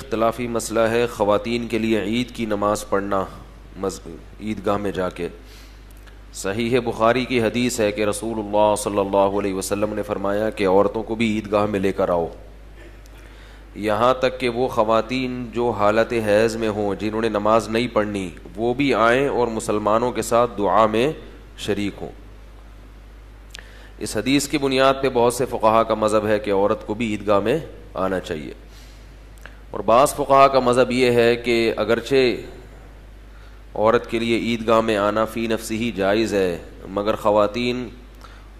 اختلافی مسئلہ ہے خواتین کے لیے عید کی نماز پڑھنا عیدگاہ میں جا کے۔ صحیح بخاری کی حدیث ہے کہ رسول اللہ صلی اللہ علیہ وسلم نے فرمایا کہ عورتوں کو بھی عیدگاہ میں لے کر آؤ، یہاں تک کہ وہ خواتین جو حالت حیض میں ہوں، جنہوں نے نماز نہیں پڑھنی، وہ بھی آئیں اور مسلمانوں کے ساتھ دعا میں شریک ہوں۔ اس حدیث کی بنیاد پہ بہت سے فقہا کا مذہب ہے کہ عورت کو بھی عیدگاہ میں آنا چاہیے، اور بعض فقہا کا مذہب یہ ہے کہ اگرچہ عورت کے لیے عیدگاہ میں آنا فی نفسی ہی جائز ہے، مگر خواتین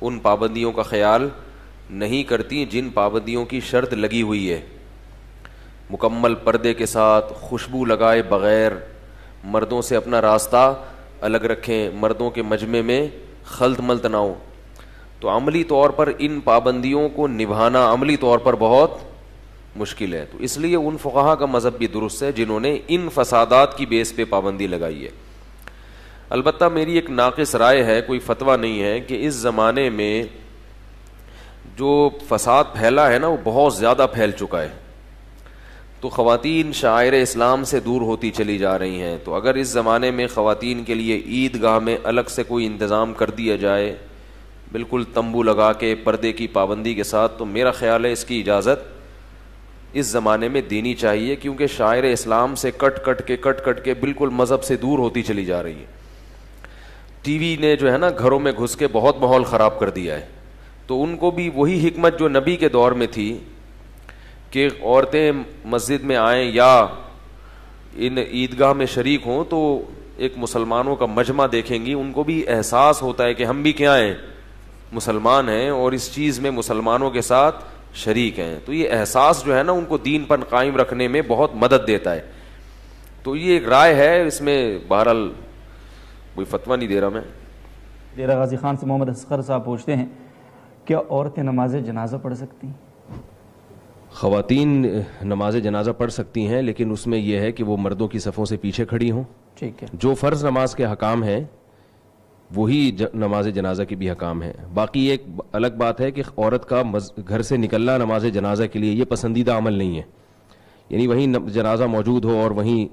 ان پابندیوں کا خیال نہیں کرتی جن پابندیوں کی شرط لگی ہوئی ہے، مکمل پردے کے ساتھ، خوشبو لگائے بغیر، مردوں سے اپنا راستہ الگ رکھیں، مردوں کے مجمع میں خلط ملط نہ ہو۔ تو عملی طور پر ان پابندیوں کو نبھانا عملی طور پر بہت مشکل ہے، تو اس لیے ان فقہا کا مذہب بھی درست ہے جنہوں نے ان فسادات کی بیس پہ پابندی لگائی ہے۔ البتہ میری ایک ناقص رائے ہے، کوئی فتویٰ نہیں ہے، کہ اس زمانے میں جو فساد پھیلا ہے نا وہ بہت زیادہ پھیل چکا ہے، تو خواتین شعائر اسلام سے دور ہوتی چلی جا رہی ہیں۔ تو اگر اس زمانے میں خواتین کے لیے عیدگاہ میں الگ سے کوئی انتظام کر دیا جائے، بالکل تمبو لگا کے پردے کی پابندی کے ساتھ، تو میرا خیال ہے اس کی اجازت اس زمانے میں دینی چاہیے، کیونکہ شاعر اسلام سے کٹ کٹ کے بالکل مذہب سے دور ہوتی چلی جا رہی ہے۔ ٹی وی نے جو ہے نا گھروں میں گھس کے بہت ماحول خراب کر دیا ہے، تو ان کو بھی وہی حکمت جو نبی کے دور میں تھی کہ عورتیں مسجد میں آئیں یا ان عیدگاہ میں شریک ہوں، تو ایک مسلمانوں کا مجمع دیکھیں گی، ان کو بھی احساس ہوتا ہے کہ ہم بھی کیا ہیں، مسلمان ہیں، اور اس چیز میں مسلمانوں کے ساتھ شریک ہیں۔ تو یہ احساس جو ہے نا ان کو دین پر قائم رکھنے میں بہت مدد دیتا ہے۔ تو یہ ایک رائے ہے، اس میں بہرحال کوئی فتویٰ نہیں دے رہا میں۔ ڈیرہ غازی خان سے محمد اصغر صاحب پوچھتے ہیں کیا عورتیں نماز جنازہ پڑھ سکتی ہیں؟ خواتین نماز جنازہ پڑھ سکتی ہیں، لیکن اس میں یہ ہے کہ وہ مردوں کی صفوں سے پیچھے کھڑی ہوں۔ ٹھیک ہے۔ جو فرض نماز کے حکام ہیں وہی نماز جنازہ کی بھی حکام ہے۔ باقی ایک الگ بات ہے کہ عورت کا گھر سے نکلنا نماز جنازہ کے لیے یہ پسندیدہ عمل نہیں ہے، یعنی وہیں جنازہ موجود ہو اور وہیں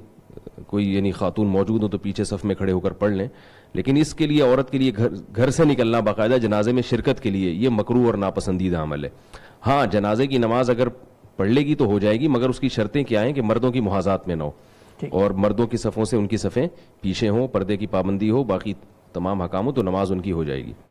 کوئی یعنی خاتون موجود ہو تو پیچھے صف میں کھڑے ہو کر پڑھ لیں، لیکن اس کے لیے عورت کے لیے گھر سے نکلنا باقاعدہ جنازے میں شرکت کے لیے یہ مکروہ اور ناپسندیدہ عمل ہے۔ ہاں جنازے کی نماز اگر پڑھ لے گی تو ہو جائے گی، مگر اس کی شرطیں کیا ہیں کہ مردوں کی محاذات میں نہ ہو، اور مردوں کی صفوں سے ان کی صفیں پیچھے ہوں، پردے کی پابندی ہو، باقی تمام حکام ہو، تو نماز ان کی ہو جائے گی۔